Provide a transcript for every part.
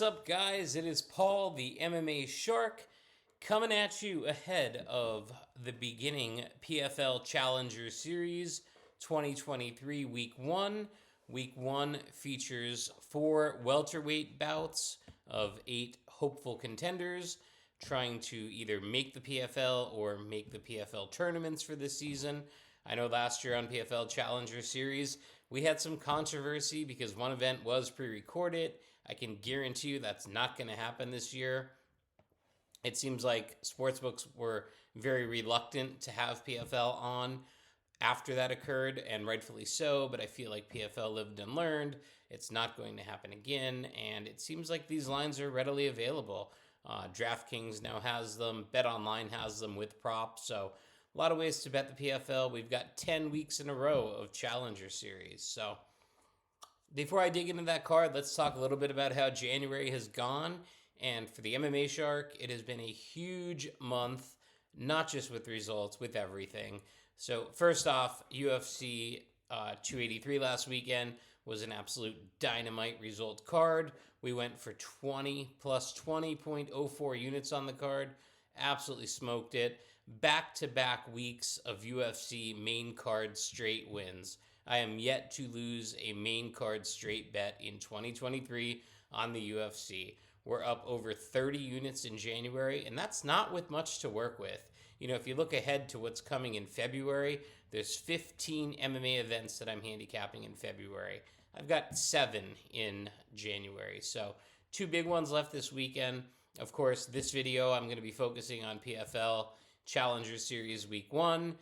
What's up, guys? It is Paul, the MMA Shark, coming at you ahead of the beginning PFL Challenger Series 2023 Week 1. Week 1 features 4 welterweight bouts of 8 hopeful contenders trying to either make the PFL or make the PFL tournaments for this season. I know last year on PFL Challenger Series, we had some controversy because one event was pre-recorded. I can guarantee you that's not going to happen this year. It seems like sportsbooks were very reluctant to have PFL on after that occurred, and rightfully so, but I feel like PFL lived and learned. It's not going to happen again, and it seems like these lines are readily available. DraftKings now has them. BetOnline has them with props, so a lot of ways to bet the PFL. We've got 10 weeks in a row of Challenger Series. So before I dig into that card, let's talk a little bit about how January has gone. And for the MMA Shark, it has been a huge month, not just with results, with everything. So first off, UFC 283 last weekend was an absolute dynamite result card. We went for 20 plus 20.04 units on the card. Absolutely smoked it. Back-to-back weeks of UFC main card straight wins. I am yet to lose a main card straight bet in 2023 on the UFC. We're up over 30 units in January, and that's not with much to work with. You know, if you look ahead to what's coming in February, there's 15 MMA events that I'm handicapping in February. I've got 7 in January, so 2 big ones left this weekend. Of course, this video, I'm going to be focusing on PFL Challenger Series Week 1.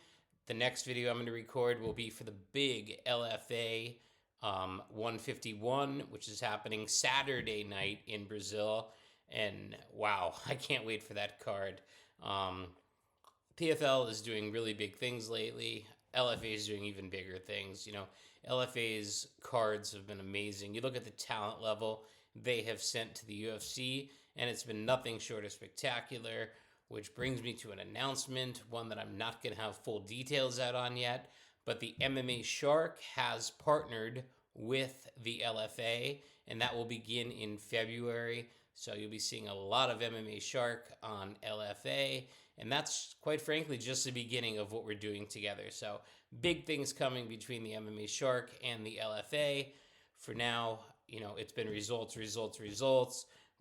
The next video I'm going to record will be for the big LFA 151, which is happening Saturday night in Brazil. And wow, I can't wait for that card. PFL is doing really big things lately. LFA is doing even bigger things. You know, LFA's cards have been amazing. You look at the talent level they have sent to the UFC, and it's been nothing short of spectacular, which brings me to an announcement, one that I'm not going to have full details out on yet, but the MMA Shark has partnered with the LFA, and that will begin in February. So you'll be seeing a lot of MMA Shark on LFA, and that's quite frankly just the beginning of what we're doing together. So big things coming between the MMA Shark and the LFA. For now, you know, it's been results. We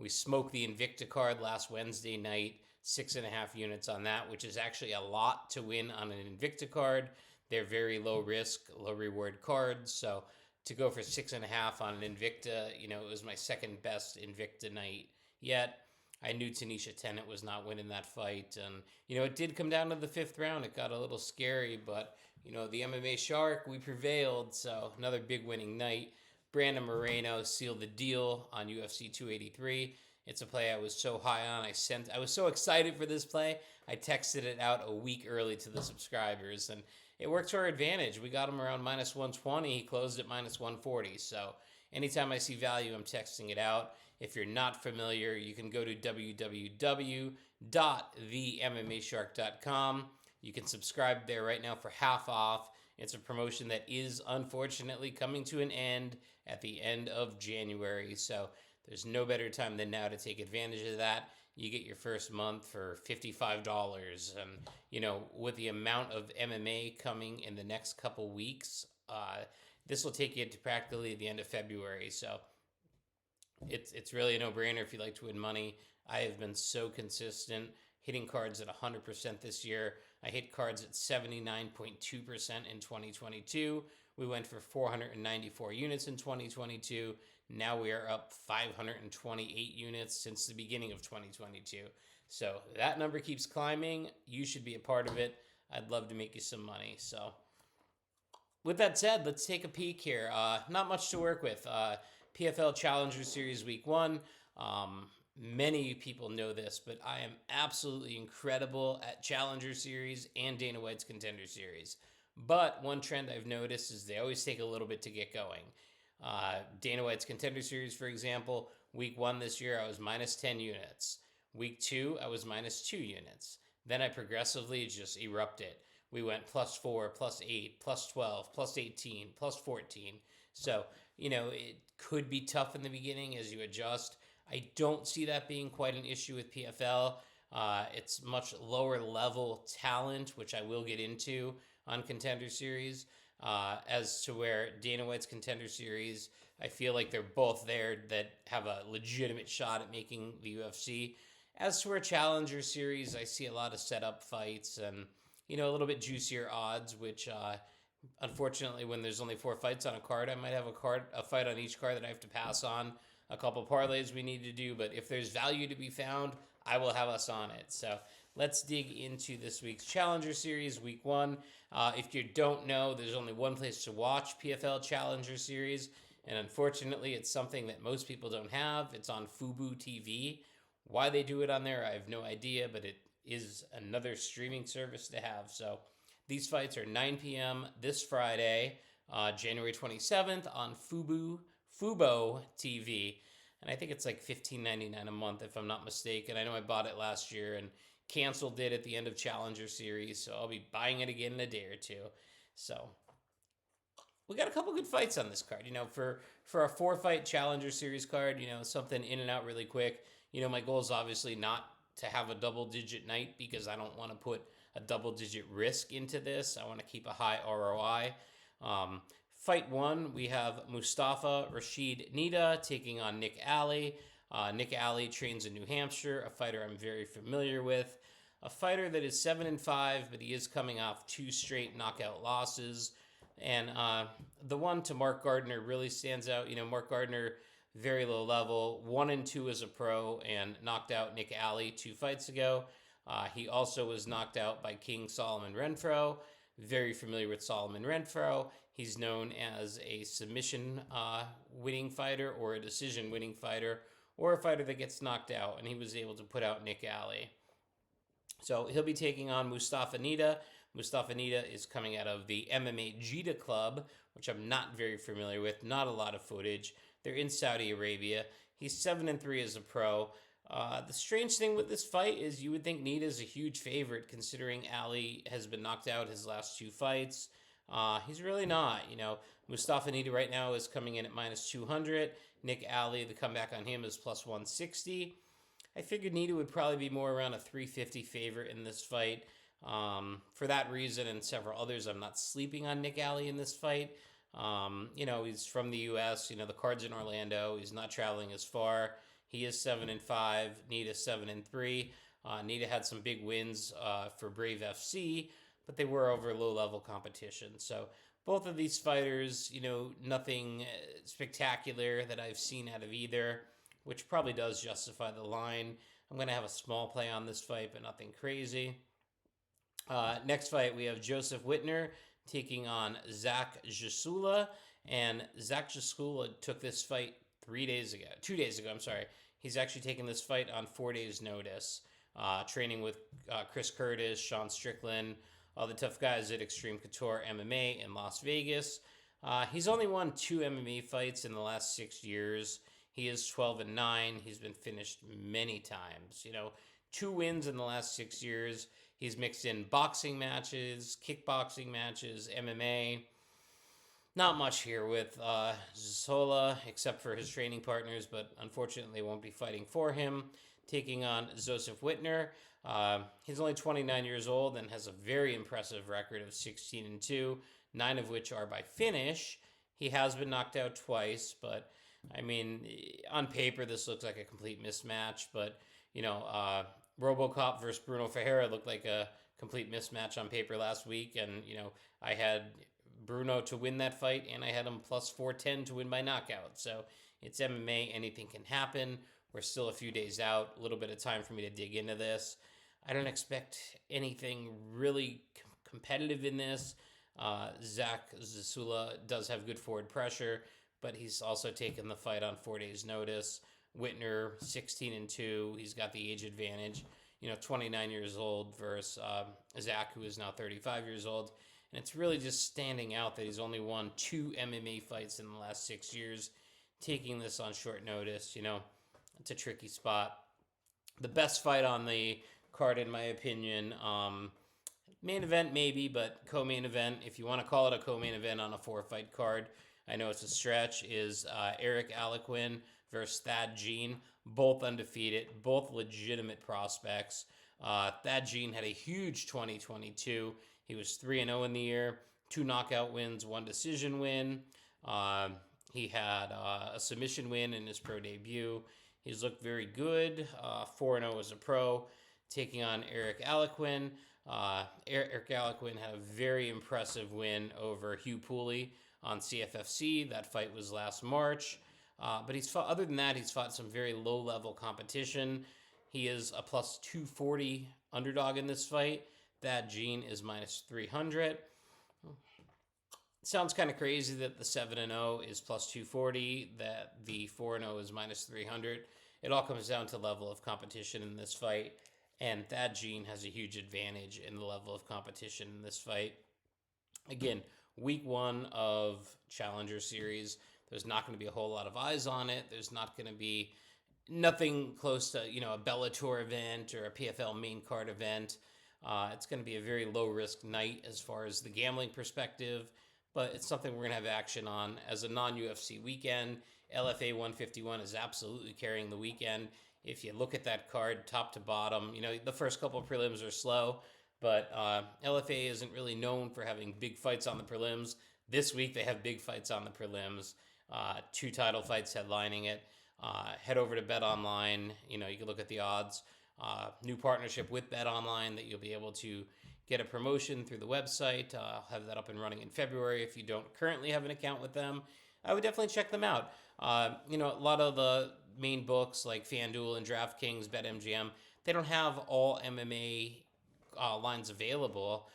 smoked the Invicta card last Wednesday night, 6.5 units on that, which is actually a lot to win on an Invicta card. They're very low risk, low reward cards. So to go for 6.5 on an Invicta, you know, it was my second best Invicta night yet. I knew Tanisha Tennant was not winning that fight. And, you know, it did come down to the 5th round. It got a little scary, but, you know, the MMA Shark, we prevailed. So another big winning night. Brandon Moreno sealed the deal on UFC 283. It's a play I was so high on. I was so excited for this play. I texted it out a week early to the subscribers, and it worked to our advantage. We got him around minus 120. He closed at minus 140. So anytime I see value, I'm texting it out. If you're not familiar, you can go to www.themmashark.com. You can subscribe there right now for half off. It's a promotion that is unfortunately coming to an end at the end of January. So there's no better time than now to take advantage of that. You get your first month for $55. And, you know, with the amount of MMA coming in the next couple weeks, this will take you to practically the end of February. So it's really a no-brainer if you like to win money. I have been so consistent, hitting cards at 100% this year. I hit cards at 79.2% in 2022. We went for 494 units in 2022. Now we are up 528 units since the beginning of 2022. So that number keeps climbing. You should be a part of it. I'd love to make you some money. So with that said, let's take a peek here. Not much to work with. PFL Challenger Series Week 1. Many people know this, but I am absolutely incredible at Challenger Series and Dana White's Contender Series. But one trend I've noticed is they always take a little bit to get going. Dana White's Contender Series, for example, Week 1 this year, I was minus 10 units. Week 2, I was minus 2 units. Then I progressively just erupted. We went plus 4, plus 8, plus 12, plus 18, plus 14. So, you know, it could be tough in the beginning as you adjust. I don't see that being quite an issue with PFL. It's much lower level talent, which I will get into on Contender Series. As to where Dana White's Contender Series, I feel like they're both there that have a legitimate shot at making the UFC. As to where Challenger Series, I see a lot of setup fights and a little bit juicier odds, which unfortunately, when there's only 4 fights on a card, I might have a fight on each card that I have to pass on. A couple parlays we need to do, but if there's value to be found, I will have us on it. So let's dig into this week's Challenger Series, Week 1. If you don't know, there's only one place to watch PFL Challenger Series, and unfortunately, it's something that most people don't have. It's on Fubo TV. Why they do it on there, I have no idea, but it is another streaming service to have. So these fights are 9 p.m. this Friday, January 27th on Fubo TV. And I think it's like $15.99 a month, if I'm not mistaken. I know I bought it last year and canceled it at the end of Challenger Series, so I'll be buying it again in a day or two. So we got a couple good fights on this card. For a 4-fight Challenger Series card, something in and out really quick. My goal is obviously not to have a double-digit night because I don't want to put a double-digit risk into this. I want to keep a high ROI. Fight 1, we have Mustafa Rashid Neda taking on Nick Ali. Nick Ali trains in New Hampshire, a fighter I'm very familiar with. A fighter that is 7-5, but he is coming off 2 straight knockout losses. And the one to Mark Gardner really stands out. Mark Gardner, very low level, 1-2 as a pro, and knocked out Nick Ali 2 fights ago. He also was knocked out by King Solomon Renfro. Very familiar with Solomon Renfro. He's known as a submission winning fighter or a decision winning fighter or a fighter that gets knocked out, and he was able to put out Nick Ali. So he'll be taking on Mustafa Neda. Mustafa Neda is coming out of the MMA Jeddah Club, which I'm not very familiar with, not a lot of footage. They're in Saudi Arabia. He's 7-3 as a pro. The strange thing with this fight is you would think Neda is a huge favorite considering Ali has been knocked out his last 2 fights. He's really not. Mustafa Neda right now is coming in at -200. Nick Ali, the comeback on him is +160. I figured Neda would probably be more around a 350 favorite in this fight. For that reason and several others, I'm not sleeping on Nick Ali in this fight. He's from the U.S. The card's in Orlando. He's not traveling as far. He is 7-5. Neda 7-3. Neda had some big wins for Brave FC, but they were over low-level competition. So both of these fighters, nothing spectacular that I've seen out of either, which probably does justify the line. I'm going to have a small play on this fight, but nothing crazy. Next fight, we have Joseph Wittner taking on Zach Juusola, and Zach Juusola took this fight 2 days ago, I'm sorry. He's actually taken this fight on 4 days' notice, training with Chris Curtis, Sean Strickland, all the tough guys at Extreme Couture MMA in Las Vegas. He's only won 2 MMA fights in the last 6 years. He is 12-9. He's been finished many times. 2 wins in the last 6 years. He's mixed in boxing matches, kickboxing matches, MMA. Not much here with Juusola, except for his training partners, but unfortunately won't be fighting for him. Taking on Joseph Wittner. He's only 29 years old and has a very impressive record of 16-2, 9 of which are by finish. He has been knocked out twice, but on paper this looks like a complete mismatch. But RoboCop versus Bruno Ferreira looked like a complete mismatch on paper last week, and I had Bruno to win that fight, and I had him +410 to win by knockout. So it's MMA, anything can happen. We're still a few days out, a little bit of time for me to dig into this. I don't expect anything really competitive in this. Zach Juusola does have good forward pressure, but he's also taken the fight on 4 days' notice. Wittner, 16-2. He's got the age advantage. 29 years old versus Zach, who is now 35 years old. And it's really just standing out that he's only won 2 MMA fights in the last 6 years. Taking this on short notice, it's a tricky spot. The best fight on the card, in my opinion, main event maybe, but co-main event, if you want to call it a co-main event on a 4-fight card, I know it's a stretch, is Eric Alequin versus Thad Jean. both undefeated, both legitimate prospects. Thad Gene had a huge 2022. He was 3-0 in the year, 2 knockout wins, 1 decision win. He had a submission win in his pro debut. He's looked very good, 4-0 as a pro, taking on Eric Alequin. Eric Alequin had a very impressive win over Hugh Pooley on CFFC. That fight was last March. But he's fought, other than that, he's fought some very low-level competition. He is a plus 240 underdog in this fight. That Gene is minus 300. Sounds kind of crazy that the 7-0 is plus 240, that the 4-0 is minus 300. It all comes down to level of competition in this fight, and Thad Gene has a huge advantage in the level of competition in this fight. Again, week 1 of Challenger Series, there's not going to be a whole lot of eyes on it. There's not going to be nothing close to, a Bellator event or a PFL main card event. It's going to be a very low-risk night as far as the gambling perspective, but it's something we're going to have action on as a non-UFC weekend. LFA 151 is absolutely carrying the weekend. If you look at that card top to bottom, the first couple of prelims are slow, but LFA isn't really known for having big fights on the prelims. This week they have big fights on the prelims, 2 title fights headlining it. Head over to Bet Online. You can look at the odds. New partnership with Bet Online that you'll be able to get a promotion through the website. I'll have that up and running in February. If you don't currently have an account with them, I would definitely check them out. A lot of the main books like FanDuel and DraftKings, BetMGM, they don't have all MMA lines available.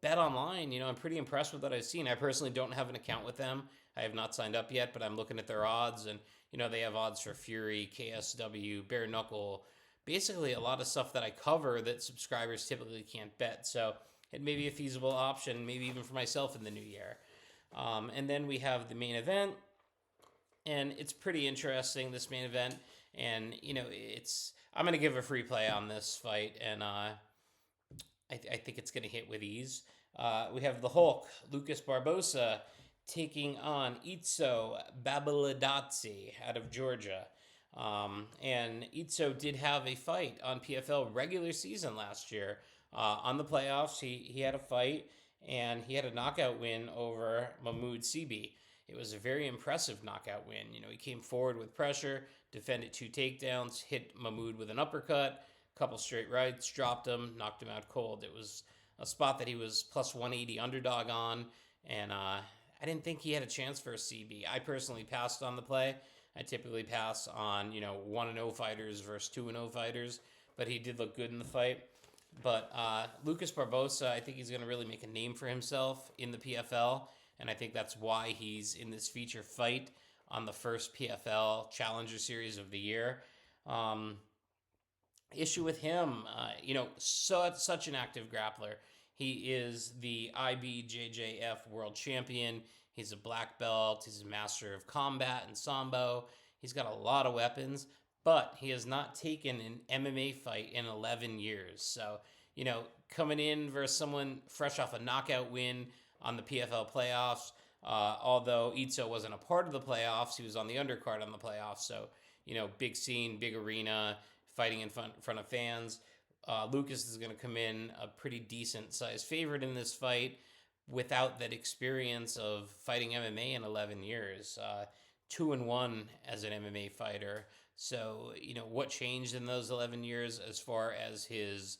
Bet Online, I'm pretty impressed with what I've seen. I personally don't have an account with them. I have not signed up yet, but I'm looking at their odds, and they have odds for Fury, KSW, Bare Knuckle, basically a lot of stuff that I cover that subscribers typically can't bet. So it may be a feasible option, maybe even for myself in the new year. And then we have the main event, and it's pretty interesting, this main event. And, I'm going to give a free play on this fight, and I think it's going to hit with ease. We have the Hulk, Lucas Barbosa, taking on Itzo Babulaidze out of Georgia. And Itzo did have a fight on PFL regular season last year. On the playoffs, he had a fight, and he had a knockout win over Mahmoud Sibi. It was a very impressive knockout win. He came forward with pressure, defended 2 takedowns, hit Mahmoud with an uppercut, couple straight rights, dropped him, knocked him out cold. It was a spot that he was plus 180 underdog on, and I didn't think he had a chance for a CB. I personally passed on the play. I typically pass on, 1-0 fighters versus 2-0 fighters, but he did look good in the fight. But Lucas Barbosa, I think he's going to really make a name for himself in the PFL, and I think that's why he's in this feature fight on the first PFL Challenger Series of the year. Issue with him, such an active grappler. He is the IBJJF world champion. He's a black belt. He's a master of combat and sambo. He's got a lot of weapons, but he has not taken an MMA fight in 11 years. So, coming in versus someone fresh off a knockout win on the PFL playoffs, although Itzo wasn't a part of the playoffs, he was on the undercard on the playoffs. So, big scene, big arena, fighting in front of fans. Lucas is going to come in a pretty decent sized favorite in this fight without that experience of fighting MMA in 11 years. 2-1 as an MMA fighter. So, what changed in those 11 years as far as his,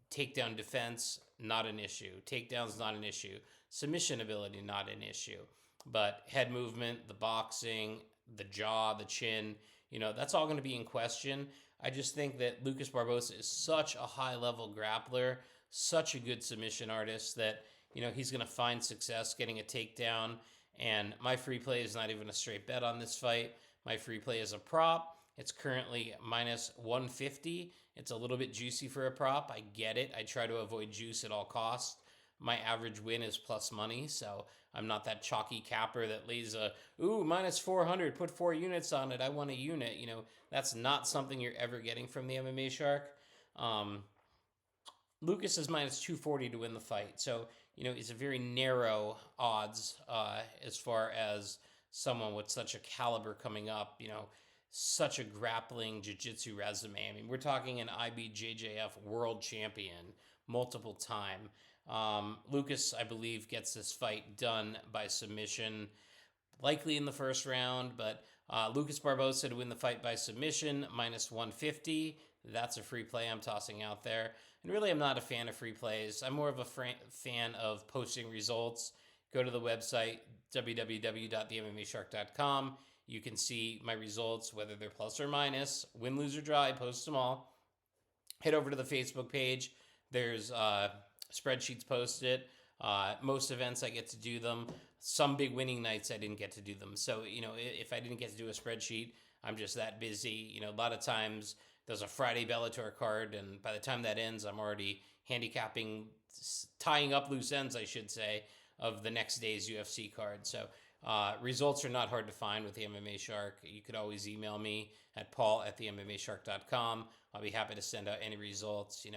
takedown defense? Not an issue. Takedowns, not an issue. Submission ability, not an issue. But head movement, the boxing, the jaw, the chin, that's all going to be in question. I just think that Lucas Barbosa is such a high-level grappler, such a good submission artist that, he's going to find success getting a takedown. And my free play is not even a straight bet on this fight. My free play is a prop. It's currently minus 150. It's a little bit juicy for a prop. I get it. I try to avoid juice at all costs. My average win is plus money, so I'm not that chalky capper that lays minus 400, put 4 units on it, I want a unit. That's not something you're ever getting from the MMA Shark. Lucas is minus 240 to win the fight, so, it's a very narrow odds as far as someone with such a caliber coming up. such a grappling jiu-jitsu resume. I mean, we're talking an IBJJF world champion multiple time. Lucas, I believe, gets this fight done by submission, likely in the first round, but Lucas Barbosa to win the fight by submission, minus 150. That's a free play I'm tossing out there. And really, I'm not a fan of free plays. I'm more of a fan of posting results. Go to the website, www.themmashark.com. You can see my results, whether they're plus or minus, win, lose, or draw. I post them all. Head over to the Facebook page. There's spreadsheets posted. Most events I get to do them. Some big winning nights I didn't get to do them. So, if I didn't get to do a spreadsheet, I'm just that busy. A lot of times there's a Friday Bellator card, and by the time that ends, I'm already handicapping, tying up loose ends, I should say, of the next day's UFC card. So results are not hard to find with the MMA Shark. You could always email me at paul@themmashark.com. I'll be happy to send out any results.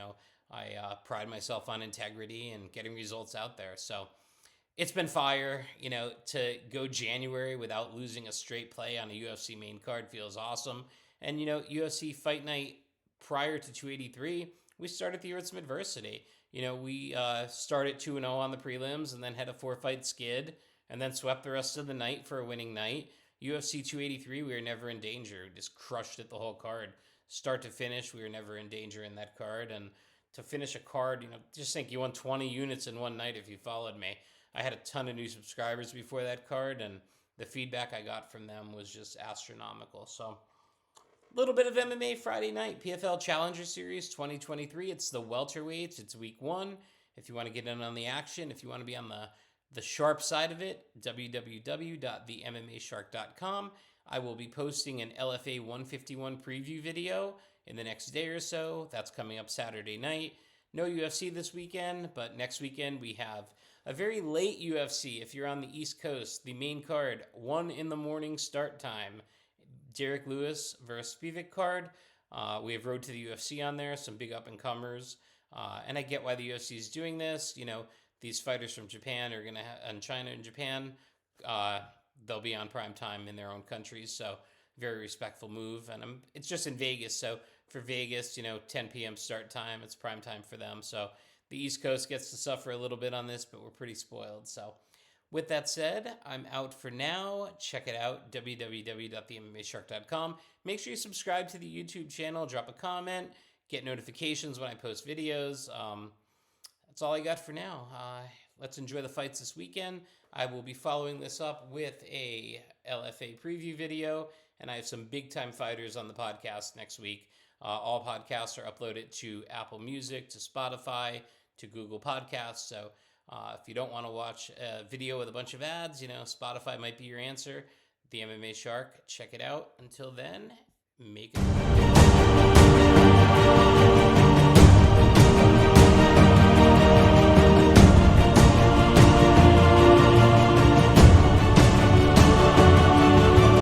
I pride myself on integrity and getting results out there. So it's been fire. To go January without losing a straight play on a UFC main card feels awesome. And, UFC Fight Night prior to 283, we started the year with some adversity. We started 2-0 on the prelims and then had a 4-fight skid and then swept the rest of the night for a winning night. UFC 283, we were never in danger. We just crushed it the whole card. Start to finish, we were never in danger in that card. And to finish a card, just think you won 20 units in one night if you followed me. I had a ton of new subscribers before that card, and the feedback I got from them was just astronomical. So a little bit of MMA Friday night, PFL Challenger Series 2023. It's the welterweights. It's week 1. If you want to get in on the action, if you want to be on the sharp side of it, www.themmashark.com. I will be posting an LFA 151 preview video in the next day or so. That's coming up Saturday night. No UFC this weekend, but next weekend we have a very late UFC. If you're on the East Coast, the main card, 1 in the morning start time. Derek Lewis versus Spivak card. We have Road to the UFC on there, some big up-and-comers. And I get why the UFC is doing this. These fighters from Japan are going to and China and Japan, they'll be on prime time in their own countries. So very respectful move. And it's just in Vegas. So for Vegas, 10 p.m. start time, it's prime time for them. So the East Coast gets to suffer a little bit on this, but we're pretty spoiled. So with that said, I'm out for now. Check it out, www.themmashark.com. Make sure you subscribe to the YouTube channel, drop a comment, get notifications when I post videos. That's all I got for now. Let's enjoy the fights this weekend. I will be following this up with a LFA preview video, and I have some big-time fighters on the podcast next week. All podcasts are uploaded to Apple Music, to Spotify, to Google Podcasts. So if you don't want to watch a video with a bunch of ads, Spotify might be your answer. The MMA Shark, check it out. Until then, make it.